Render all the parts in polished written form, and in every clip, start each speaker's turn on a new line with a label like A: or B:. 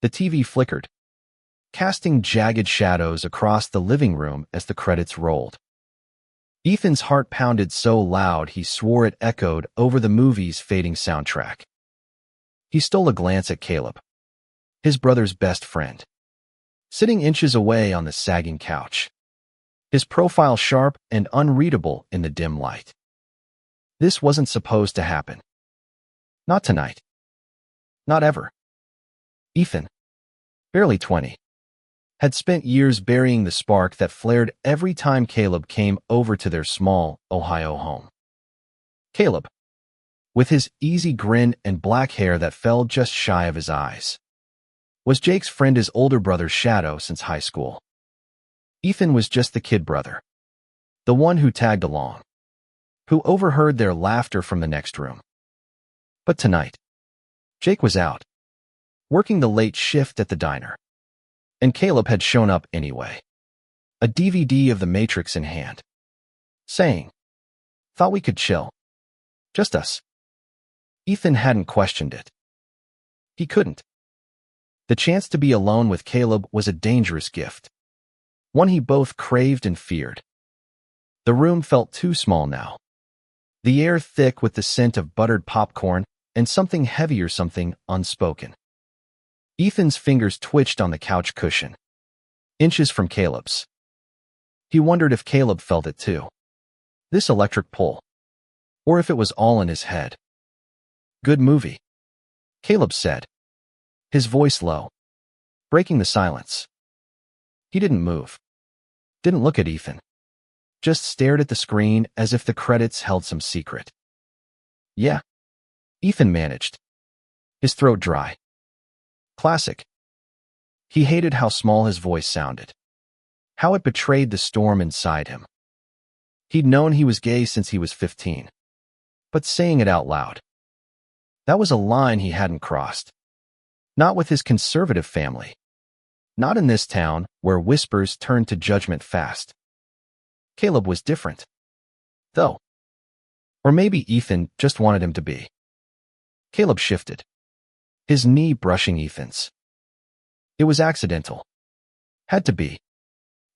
A: The TV flickered, casting jagged shadows across the living room as the credits rolled. Ethan's heart pounded so loud he swore it echoed over the movie's fading soundtrack. He stole a glance at Caleb, his brother's best friend, sitting inches away on the sagging couch, his profile sharp and unreadable in the dim light. This wasn't supposed to happen. Not tonight. Not ever. Ethan, barely 20, had spent years burying the spark that flared every time Caleb came over to their small Ohio home. Caleb, with his easy grin and black hair that fell just shy of his eyes, was Jake's friend, his older brother's shadow since high school. Ethan was just the kid brother, the one who tagged along, who overheard their laughter from the next room. But tonight, Jake was out, working the late shift at the diner, and Caleb had shown up anyway, a DVD of The Matrix in hand, saying, "Thought we could chill. Just us." Ethan hadn't questioned it. He couldn't. The chance to be alone with Caleb was a dangerous gift, one he both craved and feared. The room felt too small now, the air thick with the scent of buttered popcorn and something heavier, something unspoken. Ethan's fingers twitched on the couch cushion, inches from Caleb's. He wondered if Caleb felt it too, this electric pull, or if it was all in his head. "Good movie," Caleb said, his voice low, breaking the silence. He didn't move, didn't look at Ethan, just stared at the screen as if the credits held some secret. "Yeah," Ethan managed, his throat dry. "Classic." He hated how small his voice sounded, how it betrayed the storm inside him. He'd known he was gay since he was 15, but saying it out loud, that was a line he hadn't crossed. Not with his conservative family. Not in this town where whispers turned to judgment fast. Caleb was different, though. Or maybe Ethan just wanted him to be. Caleb shifted, his knee brushing Ethan's. It was accidental. Had to be.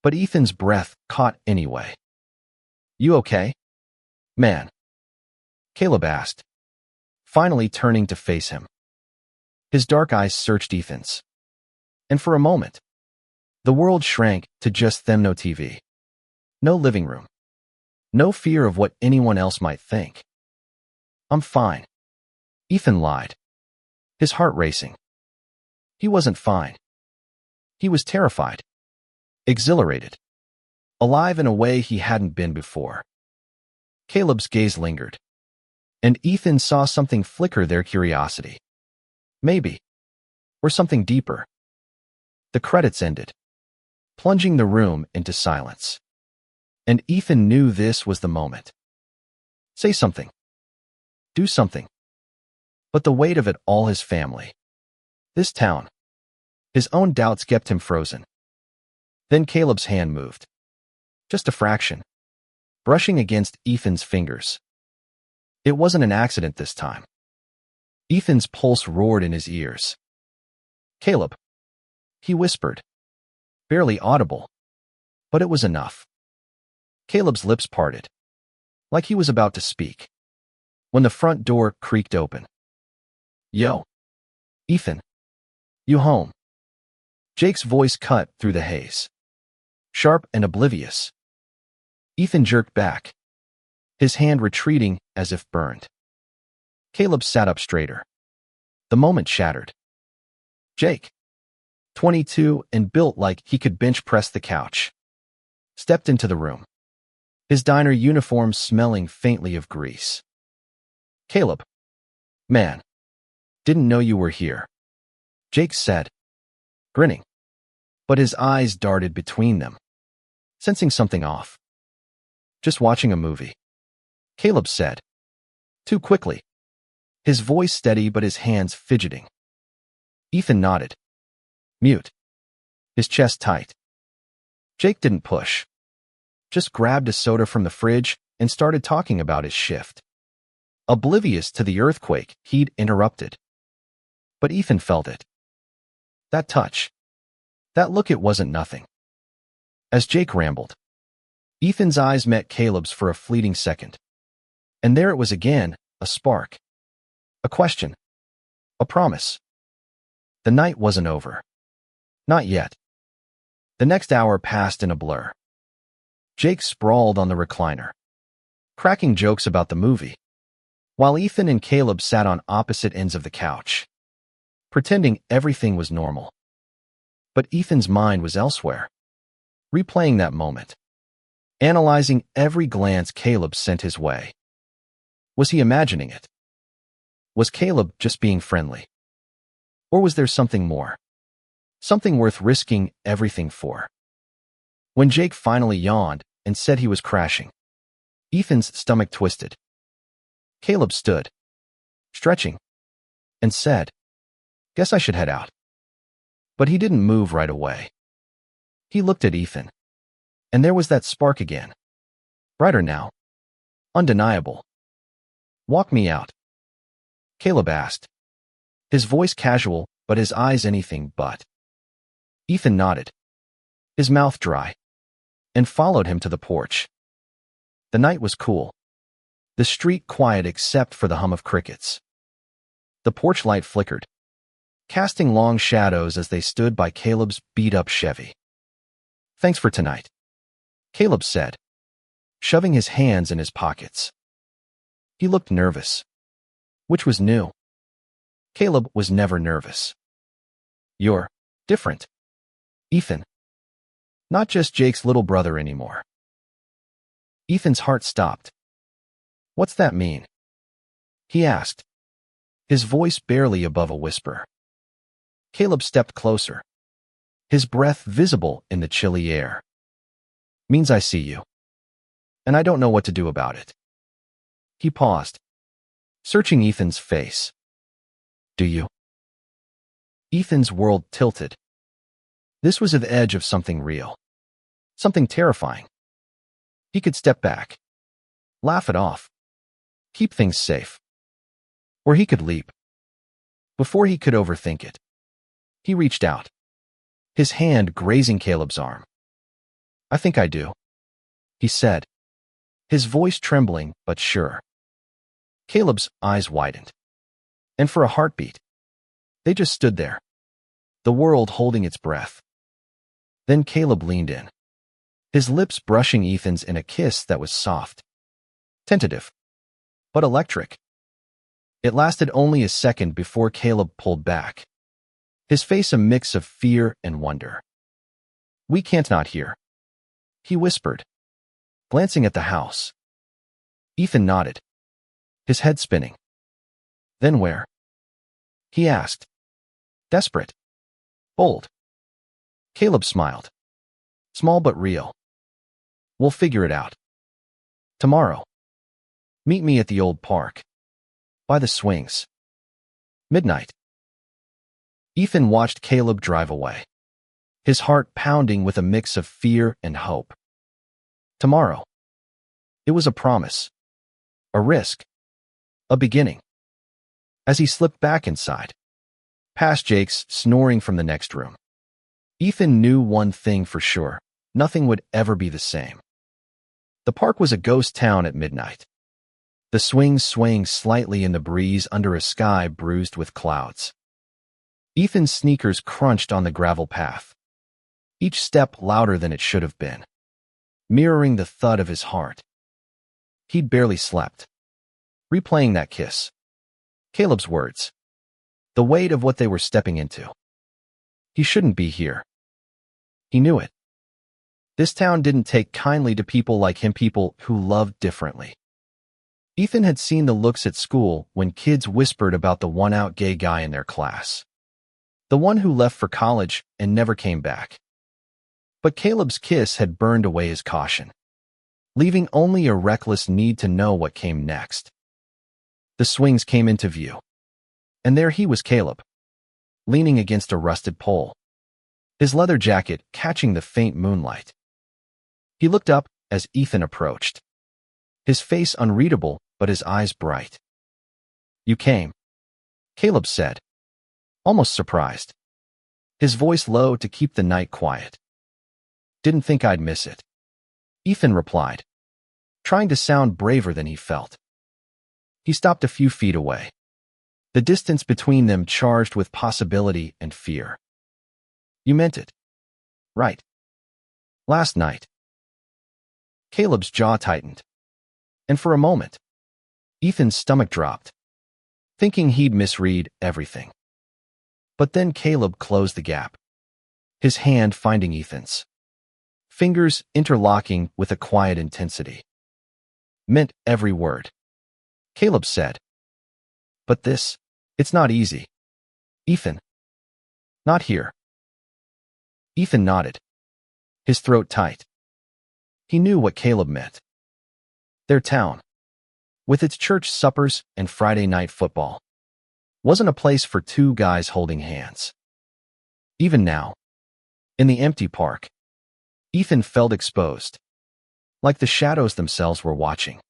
A: But Ethan's breath caught anyway. "You okay, man?" Caleb asked, finally turning to face him. His dark eyes searched Ethan's. And for a moment, the world shrank to just them. No TV. No living room. No fear of what anyone else might think. "I'm fine," Ethan lied, his heart racing. He wasn't fine. He was terrified, exhilarated, alive in a way he hadn't been before. Caleb's gaze lingered, and Ethan saw something flicker there, curiosity. Maybe. Or something deeper. The credits ended, plunging the room into silence. And Ethan knew this was the moment. Say something. Do something. But the weight of it all, his family, this town, his own doubts kept him frozen. Then Caleb's hand moved. Just a fraction, brushing against Ethan's fingers. It wasn't an accident this time. Ethan's pulse roared in his ears. "Caleb," he whispered, barely audible, but it was enough. Caleb's lips parted, like he was about to speak, when the front door creaked open. "Yo, Ethan, you home?" Jake's voice cut through the haze, sharp and oblivious. Ethan jerked back, his hand retreating as if burned. Caleb sat up straighter. The moment shattered. Jake, 22 and built like he could bench press the couch, stepped into the room, his diner uniform smelling faintly of grease. "Caleb, man, didn't know you were here," Jake said, grinning, but his eyes darted between them, sensing something off. "Just watching a movie," Caleb said, too quickly, his voice steady but his hands fidgeting. Ethan nodded, mute, his chest tight. Jake didn't push, just grabbed a soda from the fridge and started talking about his shift, oblivious to the earthquake he'd interrupted. But Ethan felt it. That touch. That look, it wasn't nothing. As Jake rambled, Ethan's eyes met Caleb's for a fleeting second. And there it was again, a spark. A question. A promise. The night wasn't over. Not yet. The next hour passed in a blur. Jake sprawled on the recliner, cracking jokes about the movie, while Ethan and Caleb sat on opposite ends of the couch, pretending everything was normal. But Ethan's mind was elsewhere, replaying that moment, analyzing every glance Caleb sent his way. Was he imagining it? Was Caleb just being friendly? Or was there something more? Something worth risking everything for? When Jake finally yawned and said he was crashing, Ethan's stomach twisted. Caleb stood, stretching, and said, "Guess I should head out." But he didn't move right away. He looked at Ethan, and there was that spark again. Brighter now. Undeniable. "Walk me out?" Caleb asked, his voice casual, but his eyes anything but. Ethan nodded, his mouth dry, and followed him to the porch. The night was cool, the street quiet except for the hum of crickets. The porch light flickered, casting long shadows as they stood by Caleb's beat-up Chevy. "Thanks for tonight," Caleb said, shoving his hands in his pockets. He looked nervous, which was new. Caleb was never nervous. "You're different, Ethan. Not just Jake's little brother anymore." Ethan's heart stopped. "What's that mean?" he asked, his voice barely above a whisper. Caleb stepped closer, his breath visible in the chilly air. "Means I see you, and I don't know what to do about it." He paused, searching Ethan's face. "Do you?" Ethan's world tilted. This was the edge of something real, something terrifying. He could step back, laugh it off, keep things safe. Or he could leap. Before he could overthink it, he reached out, his hand grazing Caleb's arm. "I think I do," he said, his voice trembling but sure. Caleb's eyes widened, and for a heartbeat, they just stood there, the world holding its breath. Then Caleb leaned in, his lips brushing Ethan's in a kiss that was soft, tentative, but electric. It lasted only a second before Caleb pulled back, his face a mix of fear and wonder. "We can't not hear," he whispered, glancing at the house. Ethan nodded, his head spinning. "Then where?" he asked, desperate, bold. Caleb smiled, small but real. "We'll figure it out. Tomorrow. Meet me at the old park. By the swings. Midnight." Ethan watched Caleb drive away, his heart pounding with a mix of fear and hope. Tomorrow. It was a promise, a risk, a beginning. As he slipped back inside, past Jake's snoring from the next room, Ethan knew one thing for sure: nothing would ever be the same. The park was a ghost town at midnight, the swings swaying slightly in the breeze under a sky bruised with clouds. Ethan's sneakers crunched on the gravel path, each step louder than it should have been, mirroring the thud of his heart. He'd barely slept, replaying that kiss, Caleb's words, the weight of what they were stepping into. He shouldn't be here. He knew it. This town didn't take kindly to people like him, people who loved differently. Ethan had seen the looks at school when kids whispered about the one-out gay guy in their class, the one who left for college and never came back. But Caleb's kiss had burned away his caution, leaving only a reckless need to know what came next. The swings came into view, and there he was, Caleb, leaning against a rusted pole, his leather jacket catching the faint moonlight. He looked up as Ethan approached, his face unreadable but his eyes bright. "You came," Caleb said, almost surprised. his voice low to keep the night quiet. Didn't think I'd miss it, Ethan replied, trying to sound braver than he felt. He stopped a few feet away, the distance between them charged with possibility and fear. You meant it, right? Last night. Caleb's jaw tightened, and for a moment, Ethan's stomach dropped, thinking he'd misread everything. But then Caleb closed the gap, his hand finding Ethan's, fingers interlocking with a quiet intensity. Meant every word. Caleb said, "But it's not easy. Ethan." "Not here." Ethan nodded, his throat tight. He knew what Caleb meant. Their town, with its church suppers and Friday night football, wasn't a place for two guys holding hands. Even now, in the empty park, Ethan felt exposed, like the shadows themselves were watching.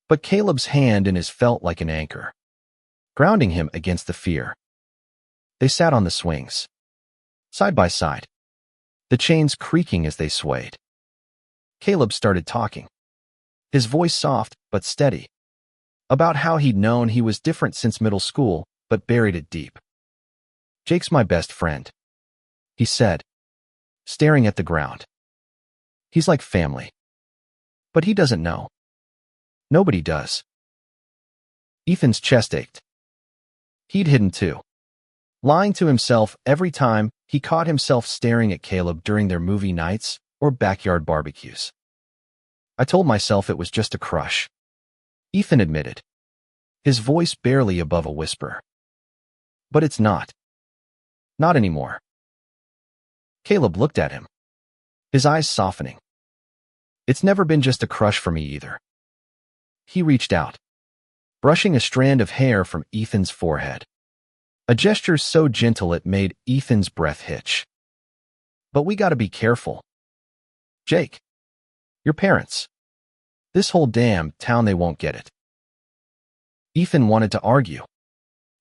A: But Caleb's hand in his felt like an anchor, grounding him against the fear. They sat on the swings, side by side, the chains creaking as they swayed. Caleb started talking, his voice soft but steady, about how he'd known he was different since middle school, but buried it deep. "Jake's my best friend," he said, staring at the ground. "He's like family. But he doesn't know. Nobody does." Ethan's chest ached. He'd hidden too, lying to himself every time he caught himself staring at Caleb during their movie nights or backyard barbecues. "I told myself it was just a crush," Ethan admitted, his voice barely above a whisper. "But it's not. Not anymore." Caleb looked at him, his eyes softening. "It's never been just a crush for me either." He reached out, brushing a strand of hair from Ethan's forehead, a gesture so gentle it made Ethan's breath hitch. "But we gotta be careful. Jake, your parents. This whole damn town, they won't get it." Ethan wanted to argue,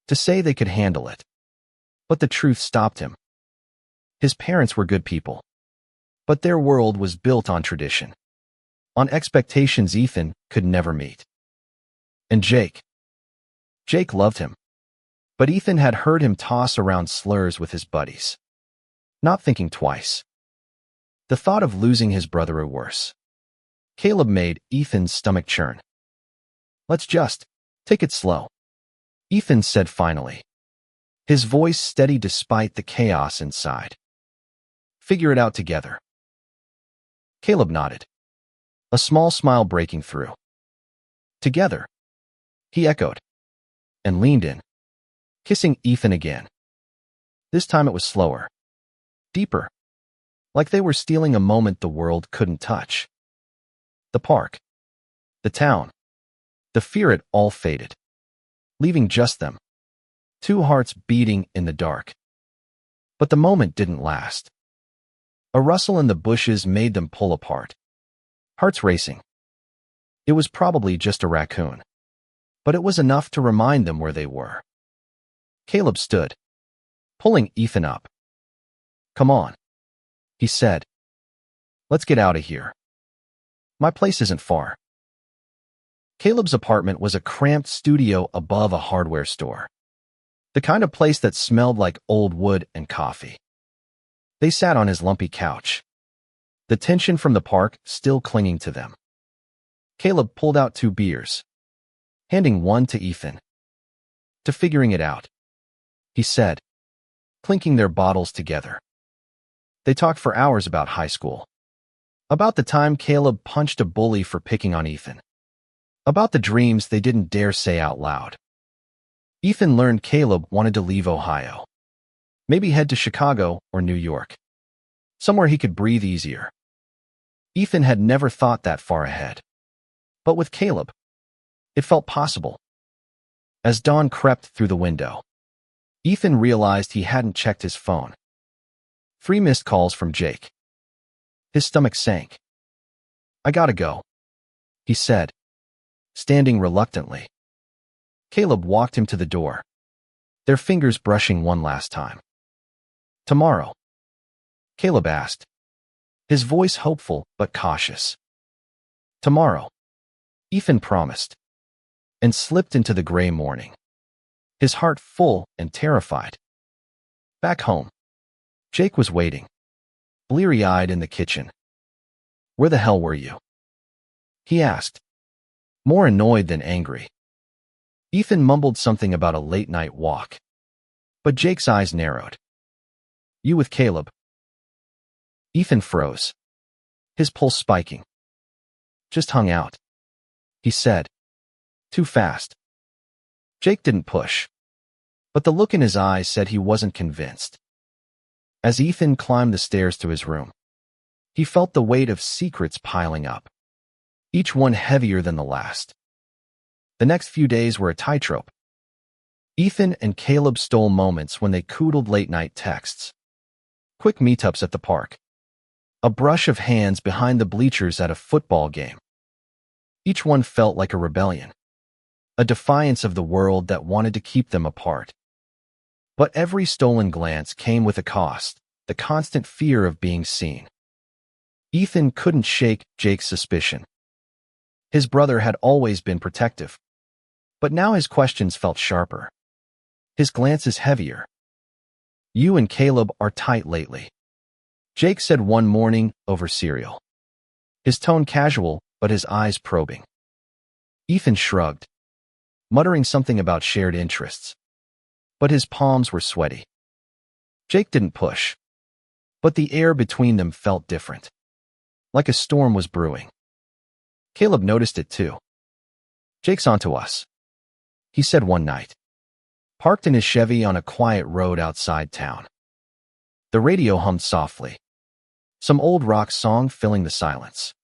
A: to say they could handle it. But the truth stopped him. His parents were good people, but their world was built on tradition, on expectations Ethan could never meet. And Jake loved him, but Ethan had heard him toss around slurs with his buddies, not thinking twice. The thought of losing his brother or worse. Caleb made Ethan's stomach churn. "Let's just take it slow," Ethan said finally, his voice steady despite the chaos inside. "Figure it out together." Caleb nodded, a small smile breaking through. "Together," he echoed, and leaned in, kissing Ethan again. This time it was slower, deeper, like they were stealing a moment the world couldn't touch. The park, the town, the fear, it all faded, leaving just them, two hearts beating in the dark. But the moment didn't last. A rustle in the bushes made them pull apart, hearts racing. It was probably just a raccoon, but it was enough to remind them where they were. Caleb stood, pulling Ethan up. "Come on," he said. "Let's get out of here. My place isn't far." Caleb's apartment was a cramped studio above a hardware store, the kind of place that smelled like old wood and coffee. They sat on his lumpy couch, the tension from the park still clinging to them. Caleb pulled out 2 beers, handing one to Ethan. "To figuring it out," he said, clinking their bottles together. They talked for hours about high school, about the time Caleb punched a bully for picking on Ethan, about the dreams they didn't dare say out loud. Ethan learned Caleb wanted to leave Ohio, maybe head to Chicago or New York, somewhere he could breathe easier. Ethan had never thought that far ahead, but with Caleb, it felt possible. As dawn crept through the window, Ethan realized he hadn't checked his phone. 3 missed calls from Jake. His stomach sank. "I gotta go," he said, standing reluctantly. Caleb walked him to the door, their fingers brushing one last time. Tomorrow, Caleb asked, his voice hopeful but cautious. Tomorrow, Ethan promised, and slipped into the gray morning, his heart full and terrified. Back home, Jake was waiting, bleary-eyed in the kitchen. "Where the hell were you?" he asked, more annoyed than angry. Ethan mumbled something about a late-night walk, but Jake's eyes narrowed. "You with Caleb?" Ethan froze, his pulse spiking. "Just hung out," he said, too fast. Jake didn't push, but the look in his eyes said he wasn't convinced. As Ethan climbed the stairs to his room, he felt the weight of secrets piling up, each one heavier than the last. The next few days were a tightrope. Ethan and Caleb stole moments when they cootled late-night texts, quick meetups at the park, a brush of hands behind the bleachers at a football game. Each one felt like a rebellion, a defiance of the world that wanted to keep them apart. But every stolen glance came with a cost, the constant fear of being seen. Ethan couldn't shake Jake's suspicion. His brother had always been protective, but now his questions felt sharper, his glances heavier. "You and Caleb are tight lately," Jake said one morning over cereal, his tone casual but his eyes probing. Ethan shrugged, muttering something about shared interests, but his palms were sweaty. Jake didn't push, but the air between them felt different, like a storm was brewing. Caleb noticed it too. "Jake's onto us," he said one night, parked in his Chevy on a quiet road outside town. The radio hummed softly, some old rock song filling the silence.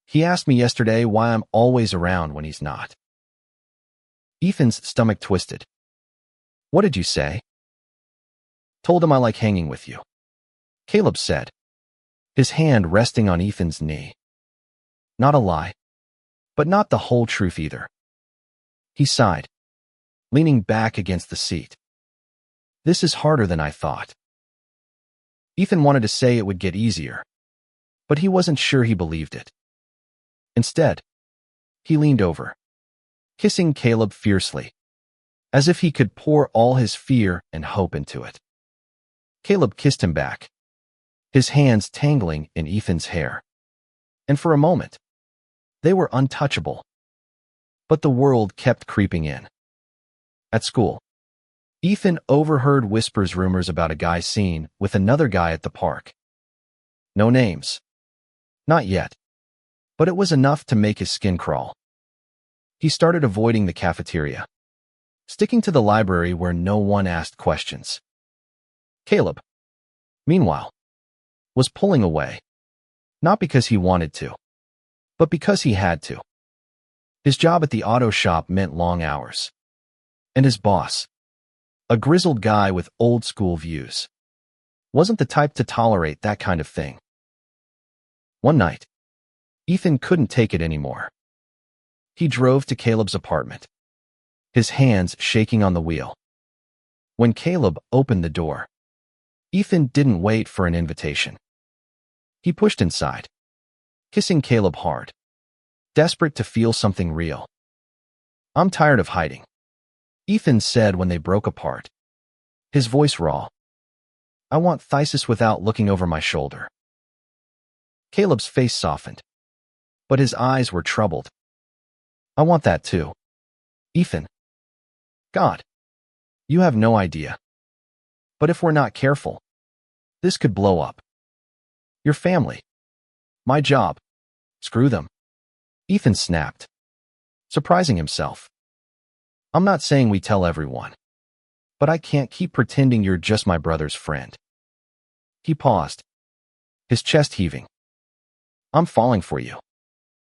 A: "He asked me yesterday why I'm always around when he's not." Ethan's stomach twisted. "What did you say?" "Told him I like hanging with you," Caleb said, his hand resting on Ethan's knee. Not a lie, but not the whole truth either. He sighed, leaning back against the seat. "This is harder than I thought." Ethan wanted to say it would get easier, but he wasn't sure he believed it. Instead, he leaned over, kissing Caleb fiercely, as if he could pour all his fear and hope into it. Caleb kissed him back, his hands tangling in Ethan's hair. And for a moment, they were untouchable. But the world kept creeping in. At school, Ethan overheard whispers rumors about a guy seen with another guy at the park. No names. Not yet. But it was enough to make his skin crawl. He started avoiding the cafeteria, sticking to the library where no one asked questions. Caleb, meanwhile, was pulling away, not because he wanted to, but because he had to. His job at the auto shop meant long hours. And his boss, a grizzled guy with old-school views, wasn't the type to tolerate that kind of thing. One night, Ethan couldn't take it anymore. He drove to Caleb's apartment, his hands shaking on the wheel. When Caleb opened the door, Ethan didn't wait for an invitation. He pushed inside, kissing Caleb hard, desperate to feel something real. "I'm tired of hiding," Ethan said when they broke apart, his voice raw. "I want phthisis without looking over my shoulder." Caleb's face softened, but his eyes were troubled. "I want that too, Ethan. God, you have no idea. But if we're not careful, this could blow up. Your family, my job, screw them," Ethan snapped, surprising himself. "I'm not saying we tell everyone, but I can't keep pretending you're just my brother's friend." He paused, his chest heaving. "I'm falling for you,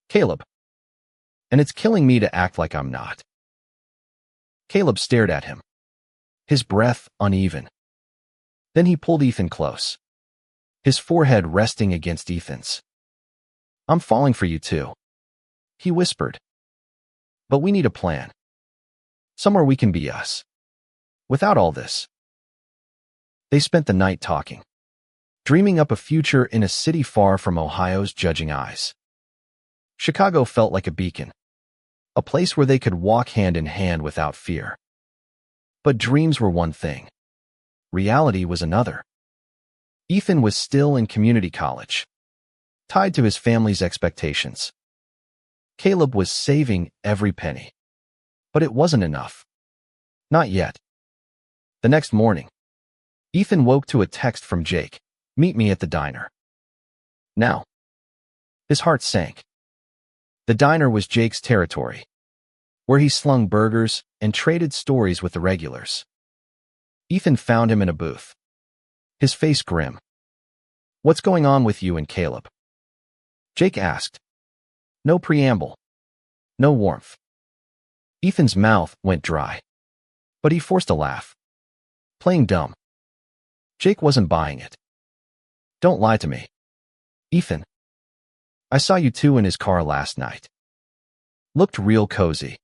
A: Caleb, and it's killing me to act like I'm not." Caleb stared at him, his breath uneven. Then he pulled Ethan close, his forehead resting against Ethan's. "I'm falling for you too," he whispered. "But we need a plan. Somewhere we can be us, without all this." They spent the night talking, dreaming up a future in a city far from Ohio's judging eyes. Chicago felt like a beacon, a place where they could walk hand in hand without fear. But dreams were one thing. Reality was another. Ethan was still in community college, tied to his family's expectations. Caleb was saving every penny. But it wasn't enough. Not yet. The next morning, Ethan woke to a text from Jake, "Meet me at the diner." Now, his heart sank. The diner was Jake's territory, where he slung burgers and traded stories with the regulars. Ethan found him in a booth, his face grim. "What's going on with you and Caleb?" Jake asked. No preamble. No warmth. Ethan's mouth went dry, but he forced a laugh. Playing dumb. Jake wasn't buying it. "Don't lie to me. Ethan. I saw you two in his car last night. Looked real cozy."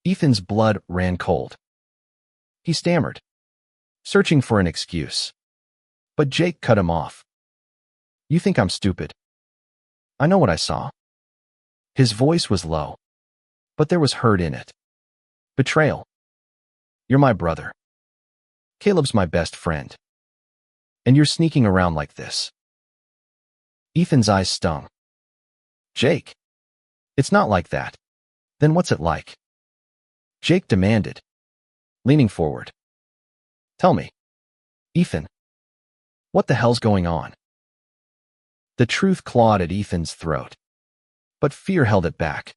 A: Ethan's blood ran cold. He stammered, searching for an excuse. But Jake cut him off. "You think I'm stupid? I know what I saw." His voice was low, but there was hurt in it. "Betrayal. You're my brother. Caleb's my best friend. And you're sneaking around like this." Ethan's eyes stung. "Jake, it's not like that. Then what's it like?" Jake demanded, leaning forward. "Tell me, Ethan, what the hell's going on?" The truth clawed at Ethan's throat, but fear held it back.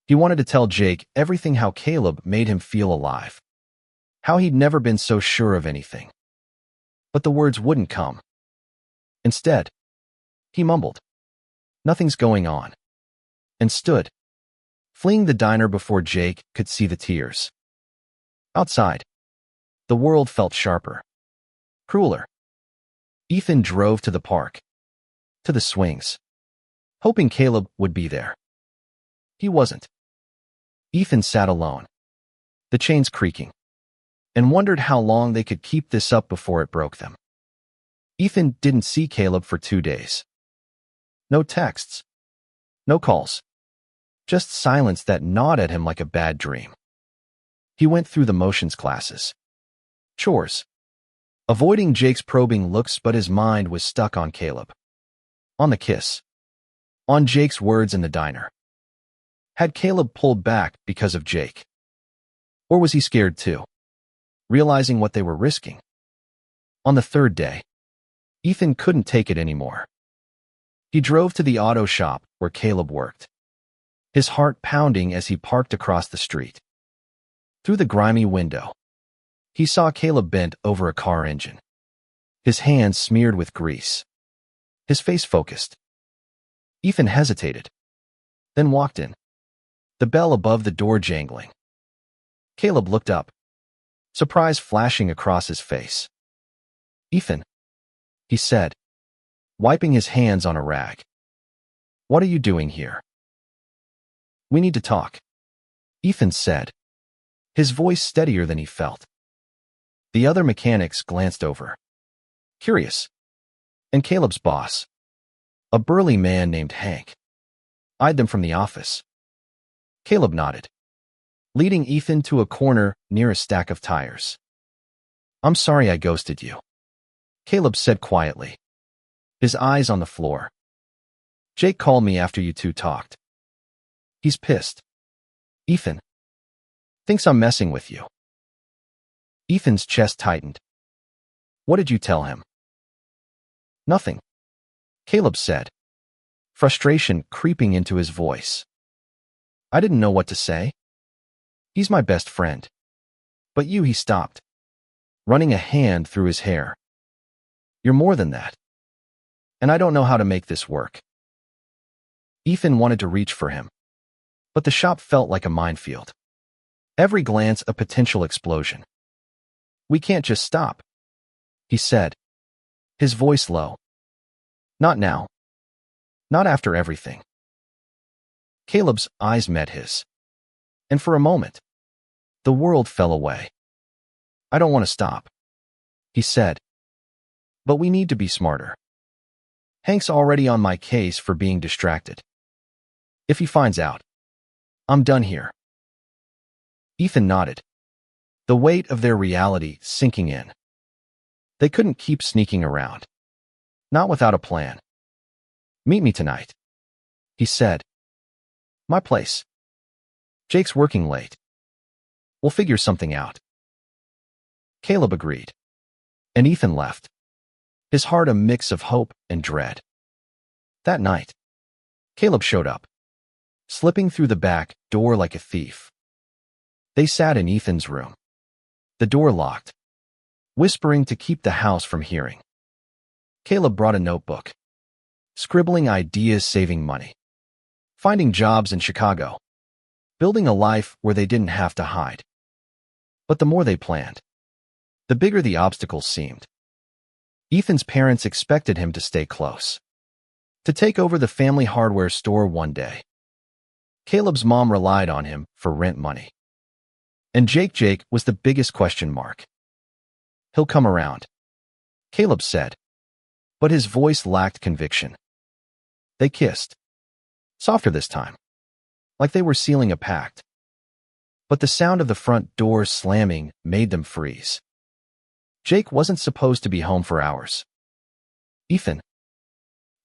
A: He wanted to tell Jake everything, how Caleb made him feel alive, how he'd never been so sure of anything. But the words wouldn't come. Instead, he mumbled, "Nothing's going on," and stood, fleeing the diner before Jake could see the tears. Outside, the world felt sharper, crueler. Ethan drove to the park, to the swings, hoping Caleb would be there. He wasn't. Ethan sat alone, the chains creaking, and wondered how long they could keep this up before it broke them. Ethan didn't see Caleb for 2 days. No texts, no calls, just silence that gnawed at him like a bad dream. He went through the motions classes, chores, avoiding Jake's probing looks, but his mind was stuck on Caleb, on the kiss, on Jake's words in the diner. Had Caleb pulled back because of Jake? Or was he scared too, realizing what they were risking? On the 3rd day, Ethan couldn't take it anymore. He drove to the auto shop where Caleb worked, his heart pounding as he parked across the street. Through the grimy window, he saw Caleb bent over a car engine, his hands smeared with grease, his face focused. Ethan hesitated, then walked in, the bell above the door jangling. Caleb looked up, surprise flashing across his face. "Ethan," he said, wiping his hands on a rag. "What are you doing here?" "We need to talk," Ethan said, his voice steadier than he felt. The other mechanics glanced over, curious, and Caleb's boss, a burly man named Hank, eyed them from the office. Caleb nodded, leading Ethan to a corner near a stack of tires. "I'm sorry I ghosted you," Caleb said quietly, his eyes on the floor. "Jake called me after you two talked. He's pissed. Ethan thinks I'm messing with you." Ethan's chest tightened. "What did you tell him?" "Nothing," Caleb said, frustration creeping into his voice. "I didn't know what to say. He's my best friend. But you," he stopped, running a hand through his hair. "You're more than that. And I don't know how to make this work." Ethan wanted to reach for him, but the shop felt like a minefield. Every glance a potential explosion. "We can't just stop," he said, his voice low. "Not now. Not after everything." Caleb's eyes met his, and for a moment, the world fell away. "I don't want to stop. he said. But we need to be smarter. Hank's already on my case for being distracted. If he finds out, I'm done here. Ethan nodded, the weight of their reality sinking in. They couldn't keep sneaking around. Not without a plan. Meet me tonight, he said. My place. Jake's working late. We'll figure something out. Caleb agreed, and Ethan left, his heart a mix of hope and dread. That night, Caleb showed up, slipping through the back door like a thief. They sat in Ethan's room, the door locked, whispering to keep the house from hearing. Caleb brought a notebook, scribbling ideas, saving money, finding jobs in Chicago, building a life where they didn't have to hide. But the more they planned, the bigger the obstacles seemed. Ethan's parents expected him to stay close, to take over the family hardware store one day. Caleb's mom relied on him for rent money. And Jake was the biggest question mark. He'll come around, Caleb said, but his voice lacked conviction. They kissed, softer this time, like they were sealing a pact. But the sound of the front door slamming made them freeze. Jake wasn't supposed to be home for hours. Ethan.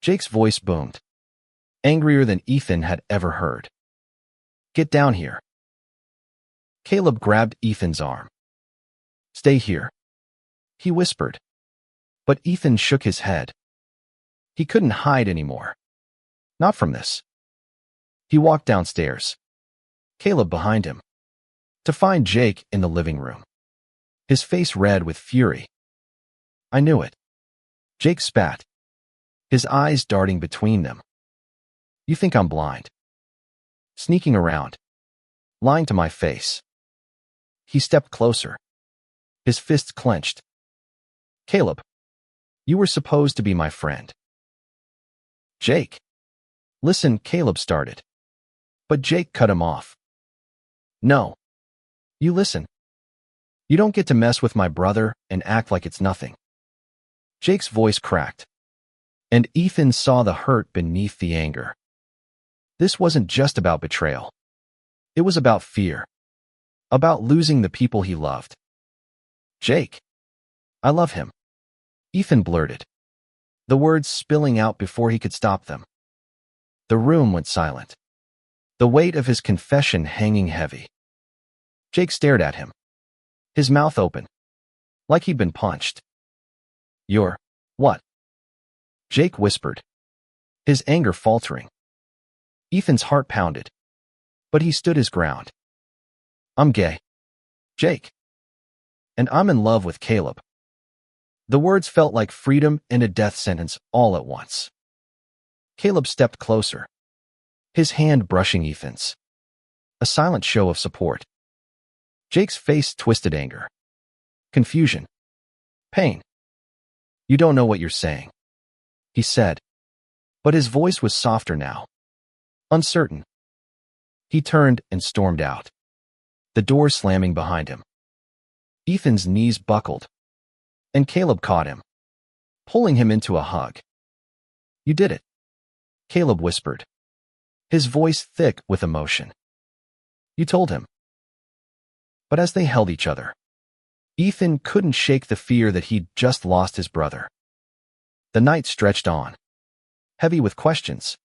A: Jake's voice boomed, angrier than Ethan had ever heard. Get down here. Caleb grabbed Ethan's arm. Stay here, he whispered. But Ethan shook his head. He couldn't hide anymore. Not from this. He walked downstairs, Caleb behind him, to find Jake in the living room, his face red with fury. I knew it. Jake spat, his eyes darting between them. You think I'm blind? Sneaking around, lying to my face. He stepped closer, his fists clenched. Caleb, you were supposed to be my friend. Jake. Listen, Caleb started. But Jake cut him off. No. You listen. You don't get to mess with my brother and act like it's nothing. Jake's voice cracked, and Ethan saw the hurt beneath the anger. This wasn't just about betrayal. It was about fear. About losing the people he loved. Jake. I love him. Ethan blurted, the words spilling out before he could stop them. The room went silent, the weight of his confession hanging heavy. Jake stared at him, his mouth open, like he'd been punched. You're what? Jake whispered, his anger faltering. Ethan's heart pounded, but he stood his ground. I'm gay, Jake. And I'm in love with Caleb. The words felt like freedom and a death sentence all at once. Caleb stepped closer, his hand brushing Ethan's. A silent show of support. Jake's face twisted anger, confusion, pain. You don't know what you're saying, he said, but his voice was softer now, uncertain. He turned and stormed out, the door slamming behind him. Ethan's knees buckled, and Caleb caught him, pulling him into a hug. You did it, Caleb whispered, his voice thick with emotion. You told him. But as they held each other, Ethan couldn't shake the fear that he'd just lost his brother. The night stretched on, heavy with questions,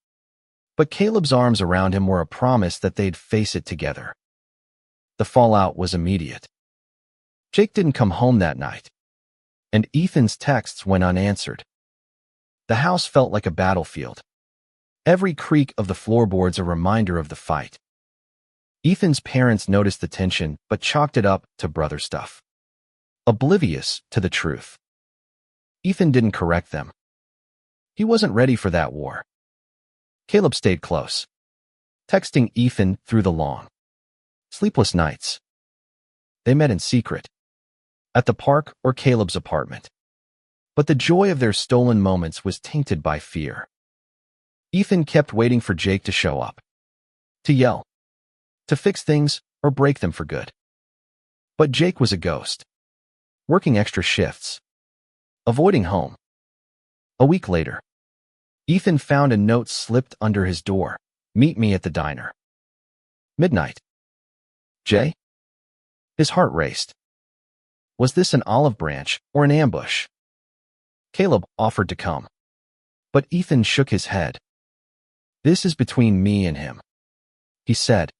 A: but Caleb's arms around him were a promise that they'd face it together. The fallout was immediate. Jake didn't come home that night, and Ethan's texts went unanswered. The house felt like a battlefield, every creak of the floorboards a reminder of the fight. Ethan's parents noticed the tension but chalked it up to brother stuff, oblivious to the truth. Ethan didn't correct them. He wasn't ready for that war. Caleb stayed close, texting Ethan through the long, sleepless nights. They met in secret, at the park or Caleb's apartment. But the joy of their stolen moments was tainted by fear. Ethan kept waiting for Jake to show up, to yell, to fix things or break them for good. But Jake was a ghost, working extra shifts, avoiding home. A week later, Ethan found a note slipped under his door. Meet me at the diner. Midnight. Jay? His heart raced. Was this an olive branch or an ambush? Caleb offered to come, but Ethan shook his head. This is between me and him, he said,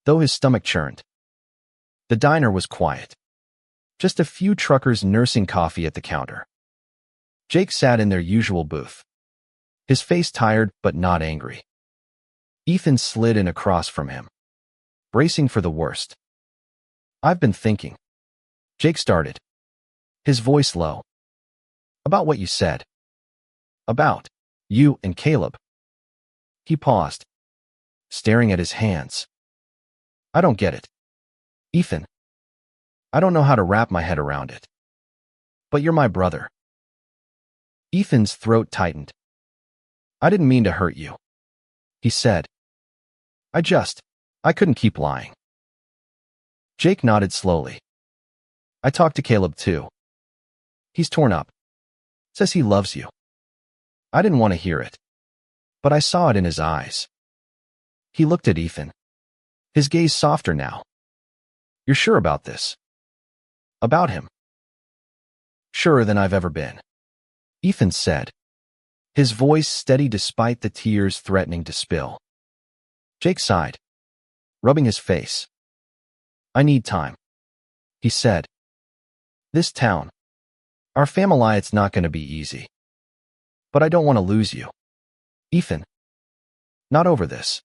A: though his stomach churned. The diner was quiet. Just a few truckers nursing coffee at the counter. Jake sat in their usual booth, his face tired but not angry. Ethan slid in across from him, bracing for the worst. I've been thinking, Jake started, his voice low. About what you said. About you and Caleb. He paused, staring at his hands. I don't get it. Ethan. I don't know how to wrap my head around it. But you're my brother. Ethan's throat tightened. I didn't mean to hurt you, he said. I couldn't keep lying. Jake nodded slowly. I talked to Caleb too. He's torn up. Says he loves you. I didn't want to hear it, but I saw it in his eyes. He looked at Ethan, his gaze softer now. You're sure about this? About him? Surer than I've ever been, Ethan said, his voice steady despite the tears threatening to spill. Jake sighed, rubbing his face. I need time, he said. This town, our family, it's not going to be easy. But I don't want to lose you. Ethan. Not over this.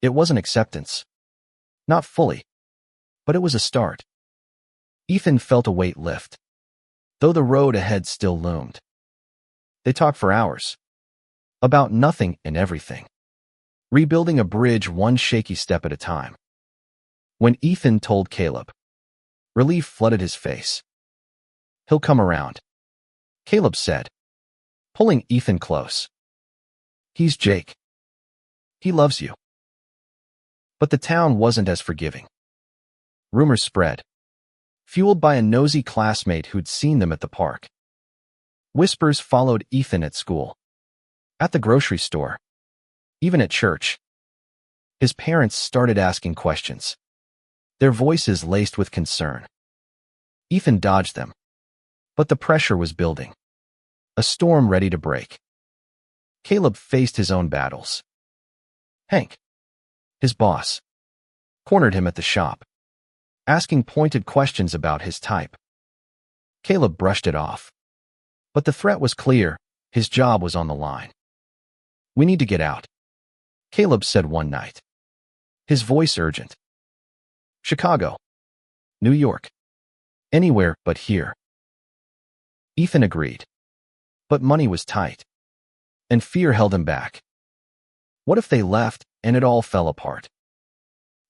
A: It wasn't acceptance. Not fully. But it was a start. Ethan felt a weight lift, though the road ahead still loomed. They talked for hours. About nothing and everything. Rebuilding a bridge one shaky step at a time. When Ethan told Caleb, relief flooded his face. He'll come around, Caleb said, pulling Ethan close. He's Jake. He loves you. But the town wasn't as forgiving. Rumors spread, fueled by a nosy classmate who'd seen them at the park. Whispers followed Ethan at school, at the grocery store, even at church. His parents started asking questions, their voices laced with concern. Ethan dodged them, but the pressure was building, a storm ready to break. Caleb faced his own battles. Hank, his boss, cornered him at the shop, asking pointed questions about his type. Caleb brushed it off. But the threat was clear, his job was on the line. We need to get out, Caleb said one night, his voice urgent. Chicago, New York, anywhere but here. Ethan agreed, but money was tight, and fear held him back. What if they left and it all fell apart?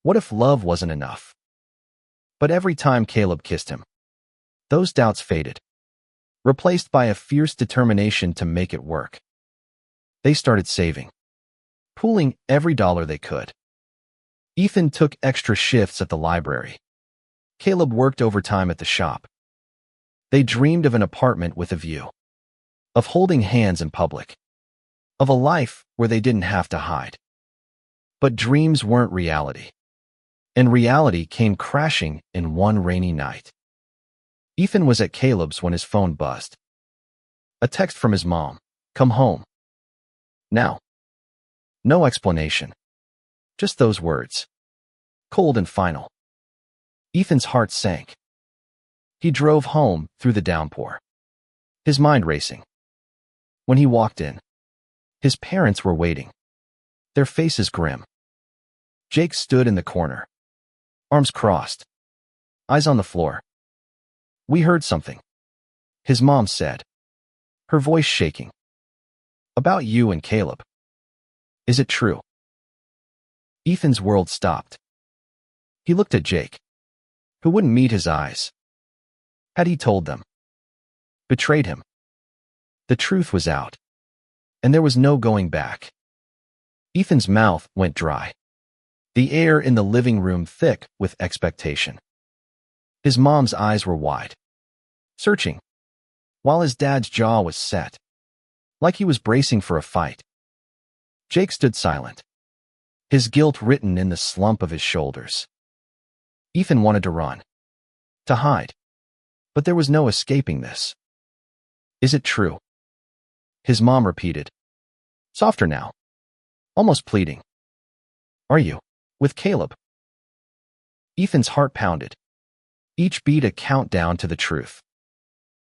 A: What if love wasn't enough? But every time Caleb kissed him, those doubts faded, replaced by a fierce determination to make it work. They started saving, pooling every dollar they could. Ethan took extra shifts at the library. Caleb worked overtime at the shop. They dreamed of an apartment with a view, of holding hands in public, of a life where they didn't have to hide. But dreams weren't reality, and reality came crashing in one rainy night. Ethan was at Caleb's when his phone buzzed. A text from his mom, come home. Now. No explanation. Just those words. Cold and final. Ethan's heart sank. He drove home through the downpour, his mind racing. When he walked in, his parents were waiting, their faces grim. Jake stood in the corner, arms crossed, eyes on the floor. We heard something, his mom said, her voice shaking. About you and Caleb. Is it true? Ethan's world stopped. He looked at Jake, who wouldn't meet his eyes. Had he told them? Betrayed him? The truth was out, and there was no going back. Ethan's mouth went dry, the air in the living room thick with expectation. His mom's eyes were wide, searching, while his dad's jaw was set, like he was bracing for a fight. Jake stood silent, his guilt written in the slump of his shoulders. Ethan wanted to run, to hide, but there was no escaping this. Is it true? His mom repeated, softer now, almost pleading. Are you with Caleb? Ethan's heart pounded, each beat a countdown to the truth.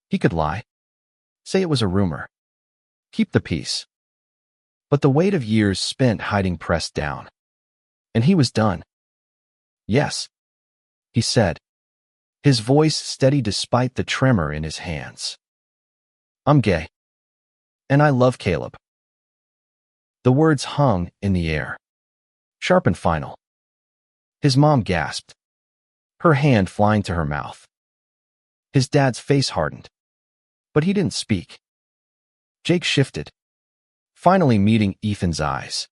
A: He could lie, say it was a rumor, keep the peace. But the weight of years spent hiding pressed down, and he was done. Yes, he said, his voice steady despite the tremor in his hands. I'm gay, and I love Caleb. The words hung in the air, sharp and final. His mom gasped, her hand flying to her mouth. His dad's face hardened, but he didn't speak. Jake shifted, finally meeting Ethan's eyes,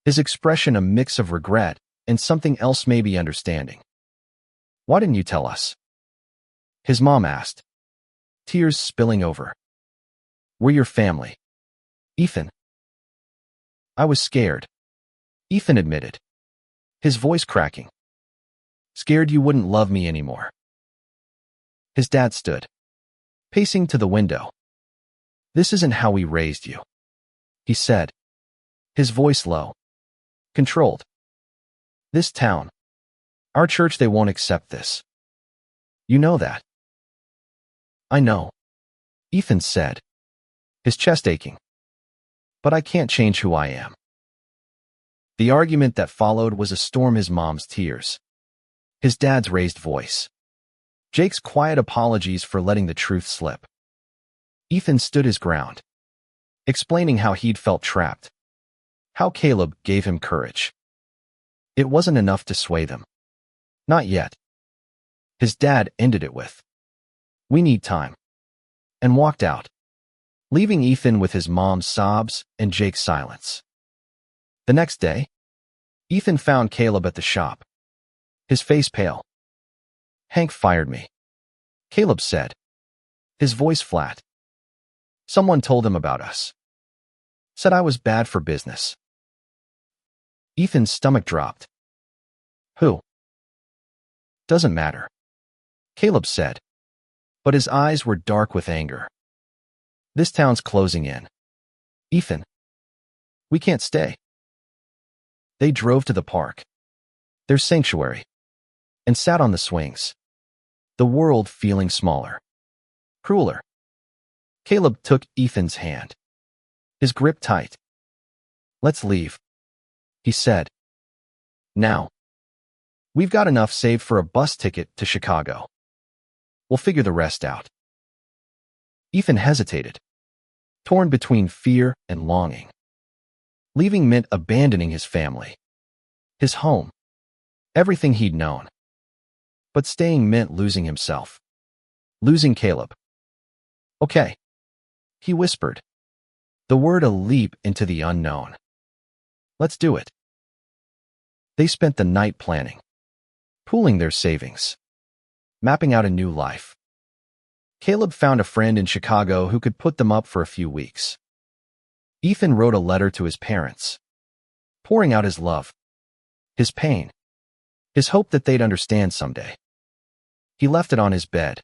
A: his expression a mix of regret and something else, maybe understanding. Why didn't you tell us? His mom asked, tears spilling over. We're your family. Ethan. I was scared, Ethan admitted, his voice cracking. Scared you wouldn't love me anymore. His dad stood, pacing to the window. This isn't how we raised you, he said, his voice low, controlled. This town, our church, they won't accept this. You know that. I know, Ethan said, his chest aching. But I can't change who I am. The argument that followed was a storm, his mom's tears, his dad's raised voice, Jake's quiet apologies for letting the truth slip. Ethan stood his ground, explaining how he'd felt trapped, how Caleb gave him courage. It wasn't enough to sway them. Not yet. His dad ended it with, we need time, and walked out, leaving Ethan with his mom's sobs and Jake's silence. The next day, Ethan found Caleb at the shop, his face pale. Hank fired me, Caleb said, his voice flat. Someone told him about us. Said I was bad for business. Ethan's stomach dropped. Who? Doesn't matter, Caleb said, but his eyes were dark with anger. This town's closing in. Ethan, we can't stay. They drove to the park, their sanctuary, and sat on the swings, the world feeling smaller, crueler. Caleb took Ethan's hand, his grip tight. Let's leave, he said. Now. We've got enough saved for a bus ticket to Chicago. We'll figure the rest out. Ethan hesitated, torn between fear and longing. Leaving meant abandoning his family, his home, everything he'd known. But staying meant losing himself, losing Caleb. Okay, he whispered, the word a leap into the unknown. Let's do it. They spent the night planning, pooling their savings, mapping out a new life. Caleb found a friend in Chicago who could put them up for a few weeks. Ethan wrote a letter to his parents, pouring out his love, his pain, his hope that they'd understand someday. He left it on his bed,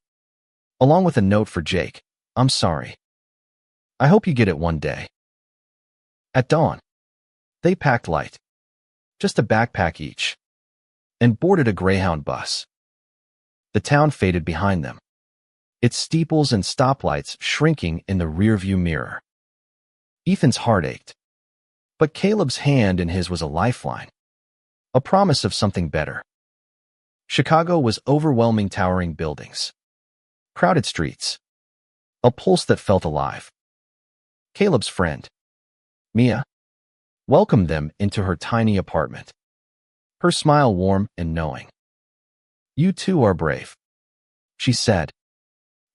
A: along with a note for Jake. I'm sorry. I hope you get it one day. At dawn, they packed light, just a backpack each, and boarded a Greyhound bus. The town faded behind them, its steeples and stoplights shrinking in the rearview mirror. Ethan's heart ached, but Caleb's hand in his was a lifeline, a promise of something better. Chicago was overwhelming, towering buildings, crowded streets, a pulse that felt alive. Caleb's friend, Mia, welcomed them into her tiny apartment, her smile warm and knowing. You two are brave, she said,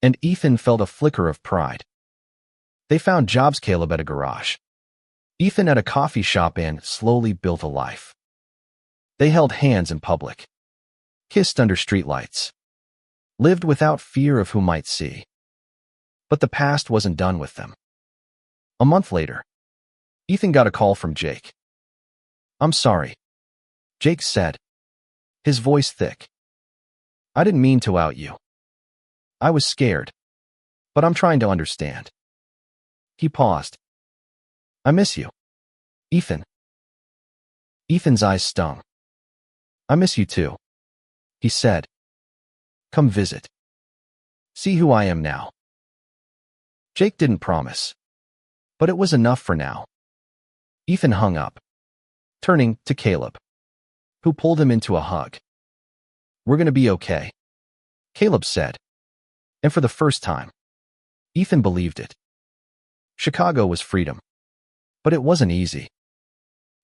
A: and Ethan felt a flicker of pride. They found jobs, Caleb at a garage, Ethan at a coffee shop, and slowly built a life. They held hands in public, kissed under streetlights, lived without fear of who might see. But the past wasn't done with them. A month later, Ethan got a call from Jake. "I'm sorry," Jake said, his voice thick. "I didn't mean to out you. I was scared, but I'm trying to understand." He paused. "I miss you, Ethan." Ethan's eyes stung. "I miss you too," he said. "Come visit. See who I am now." Jake didn't promise, but it was enough for now. Ethan hung up, turning to Caleb, who pulled him into a hug. "We're gonna be okay," Caleb said. And for the first time, Ethan believed it. Chicago was freedom, but it wasn't easy.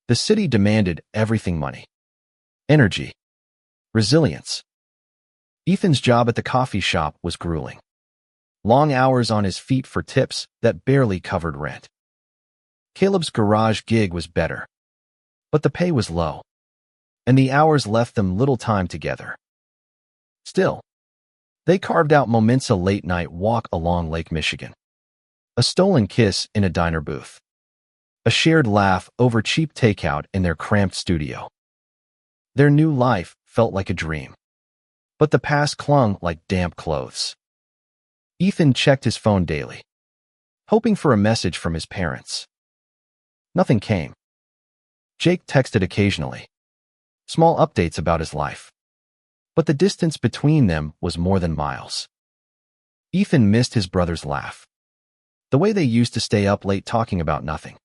A: The city demanded everything: money, energy, resilience. Ethan's job at the coffee shop was grueling. Long hours on his feet for tips that barely covered rent. Caleb's garage gig was better, but the pay was low, and the hours left them little time together. Still, they carved out moments: a late-night walk along Lake Michigan, a stolen kiss in a diner booth, a shared laugh over cheap takeout in their cramped studio. Their new life felt like a dream, but the past clung like damp clothes. Ethan checked his phone daily, hoping for a message from his parents. Nothing came. Jake texted occasionally, small updates about his life, but the distance between them was more than miles. Ethan missed his brother's laugh, the way they used to stay up late talking about nothing.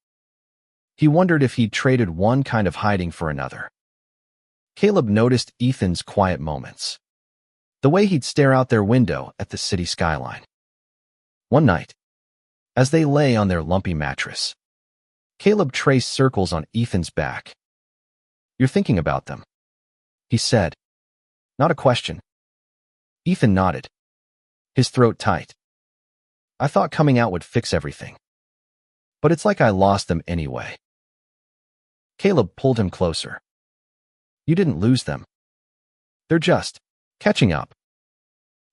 A: He wondered if he'd traded one kind of hiding for another. Caleb noticed Ethan's quiet moments, the way he'd stare out their window at the city skyline. One night, as they lay on their lumpy mattress, Caleb traced circles on Ethan's back. "You're thinking about them," he said. Not a question. Ethan nodded, his throat tight. "I thought coming out would fix everything, but it's like I lost them anyway." Caleb pulled him closer. "You didn't lose them. They're just catching up.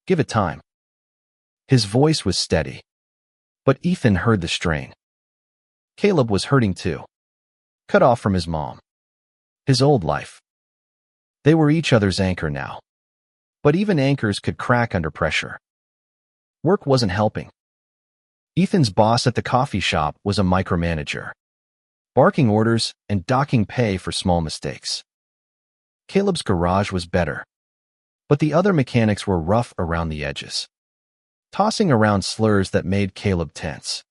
A: Give it time." His voice was steady, but Ethan heard the strain. Caleb was hurting too, cut off from his mom, his old life. They were each other's anchor now, but even anchors could crack under pressure. Work wasn't helping. Ethan's boss at the coffee shop was a micromanager, barking orders and docking pay for small mistakes. Caleb's garage was better, but the other mechanics were rough around the edges, tossing around slurs that made Caleb tense.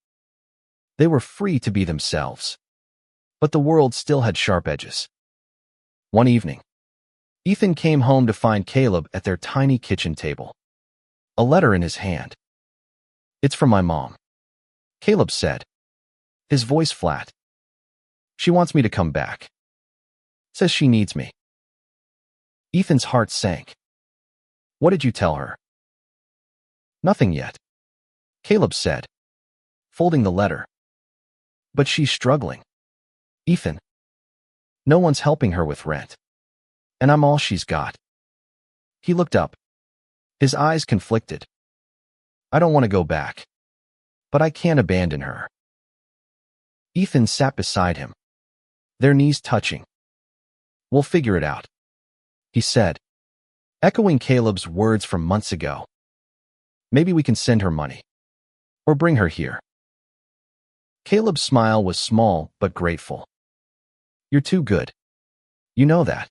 A: They were free to be themselves, but the world still had sharp edges. One evening, Ethan came home to find Caleb at their tiny kitchen table, a letter in his hand. "It's from my mom," Caleb said, his voice flat. "She wants me to come back. Says she needs me." Ethan's heart sank. "What did you tell her?" "Nothing yet," Caleb said, folding the letter. "But she's struggling, Ethan. No one's helping her with rent, and I'm all she's got." He looked up, his eyes conflicted. "I don't want to go back, but I can't abandon her." Ethan sat beside him, their knees touching. "We'll figure it out," he said, echoing Caleb's words from months ago. "Maybe we can send her money, or bring her here." Caleb's smile was small but grateful. "You're too good. You know that."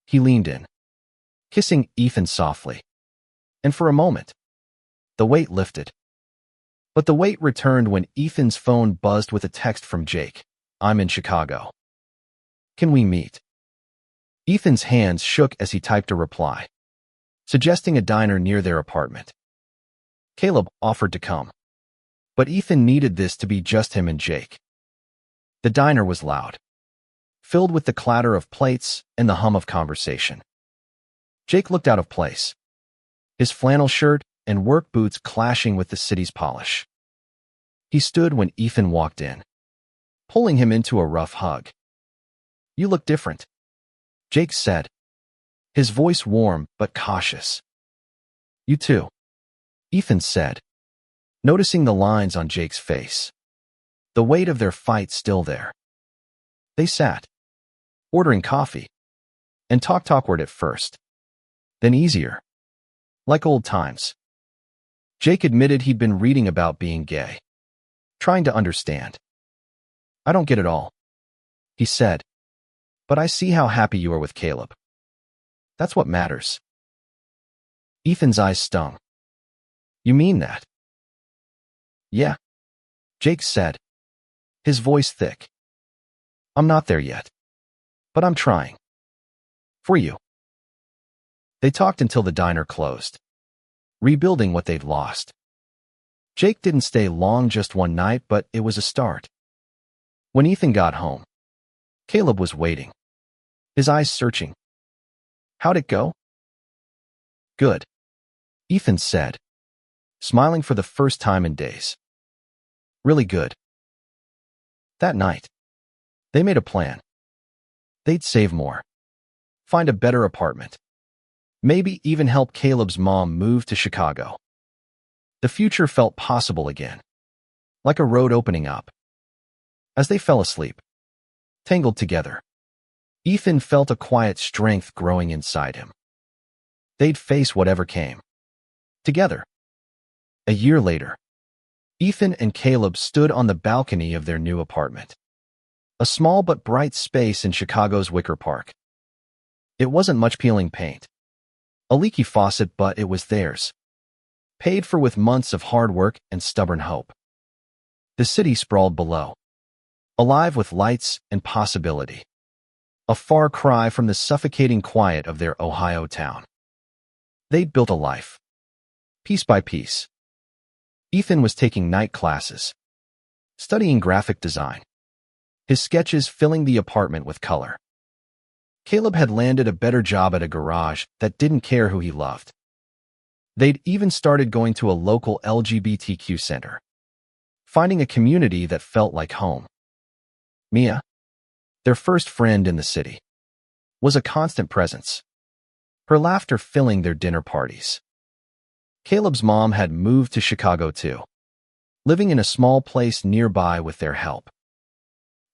A: He leaned in, kissing Ethan softly, and for a moment, the weight lifted. But the weight returned when Ethan's phone buzzed with a text from Jake. "I'm in Chicago. Can we meet?" Ethan's hands shook as he typed a reply, suggesting a diner near their apartment. Caleb offered to come, but Ethan needed this to be just him and Jake. The diner was loud, filled with the clatter of plates and the hum of conversation. Jake looked out of place, his flannel shirt and work boots clashing with the city's polish. He stood when Ethan walked in, pulling him into a rough hug. "You look different," Jake said, his voice warm but cautious. "You too," Ethan said, noticing the lines on Jake's face, the weight of their fight still there. They sat, ordering coffee, and talked awkward at first, then easier, like old times. Jake admitted he'd been reading about being gay, trying to understand. "I don't get it all," he said, "but I see how happy you are with Caleb. That's what matters." Ethan's eyes stung. "You mean that?" "Yeah," Jake said, his voice thick. "I'm not there yet, but I'm trying. For you." They talked until the diner closed, rebuilding what they'd lost. Jake didn't stay long, just one night, but it was a start. When Ethan got home, Caleb was waiting, his eyes searching. "How'd it go?" "Good," Ethan said, smiling for the first time in days. "Really good." That night, they made a plan. They'd save more, find a better apartment, maybe even help Caleb's mom move to Chicago. The future felt possible again, like a road opening up. As they fell asleep, tangled together, Ethan felt a quiet strength growing inside him. They'd face whatever came, together. A year later, Ethan and Caleb stood on the balcony of their new apartment, a small but bright space in Chicago's Wicker Park. It wasn't much peeling paint, a leaky faucet, but it was theirs, paid for with months of hard work and stubborn hope. The city sprawled below, alive with lights and possibility, a far cry from the suffocating quiet of their Ohio town. They'd built a life, piece by piece. Ethan was taking night classes, studying graphic design, his sketches filling the apartment with color. Caleb had landed a better job at a garage that didn't care who he loved. They'd even started going to a local LGBTQ center, finding a community that felt like home. Mia, their first friend in the city, was a constant presence, her laughter filling their dinner parties. Caleb's mom had moved to Chicago too, living in a small place nearby with their help.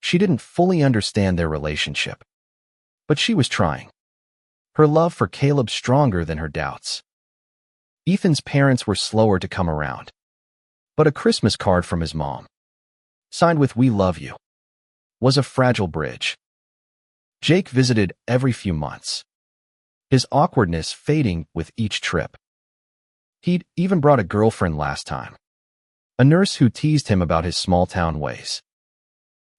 A: She didn't fully understand their relationship, but she was trying, her love for Caleb stronger than her doubts. Ethan's parents were slower to come around, but a Christmas card from his mom, signed with "We love you," was a fragile bridge. Jake visited every few months, his awkwardness fading with each trip. He'd even brought a girlfriend last time, a nurse who teased him about his small-town ways.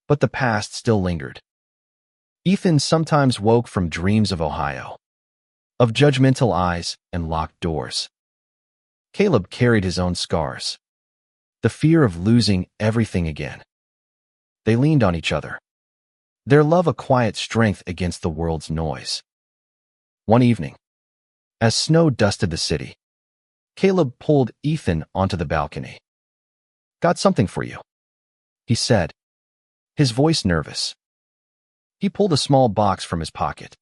A: But the past still lingered. Ethan sometimes woke from dreams of Ohio, of judgmental eyes and locked doors. Caleb carried his own scars, the fear of losing everything again. They leaned on each other, their love a quiet strength against the world's noise. One evening, as snow dusted the city, Caleb pulled Ethan onto the balcony. "Got something for you," he said, his voice nervous. He pulled a small box from his pocket,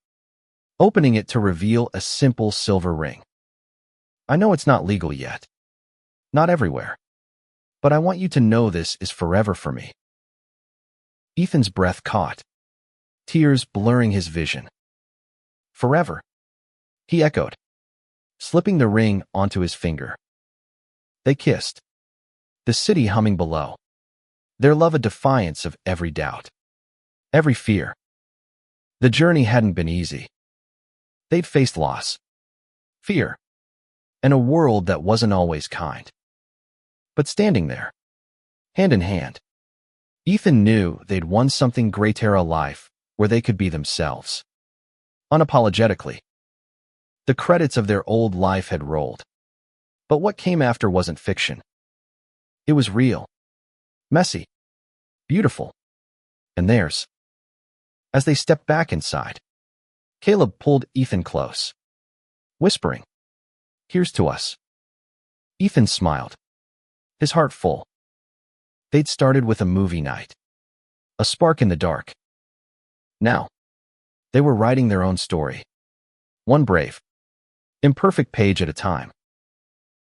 A: opening it to reveal a simple silver ring. "I know it's not legal yet, not everywhere, but I want you to know this is forever for me." Ethan's breath caught, tears blurring his vision. "Forever," he echoed, slipping the ring onto his finger. They kissed, the city humming below, their love a defiance of every doubt, every fear. The journey hadn't been easy. They'd faced loss, fear, and a world that wasn't always kind. But standing there, hand in hand, Ethan knew they'd won something greater, a life where they could be themselves, unapologetically. The credits of their old life had rolled, but what came after wasn't fiction. It was real, messy, beautiful, and theirs. As they stepped back inside, Caleb pulled Ethan close, whispering, "Here's to us." Ethan smiled, his heart full. They'd started with a movie night, a spark in the dark. Now, they were writing their own story, one brave, imperfect page at a time.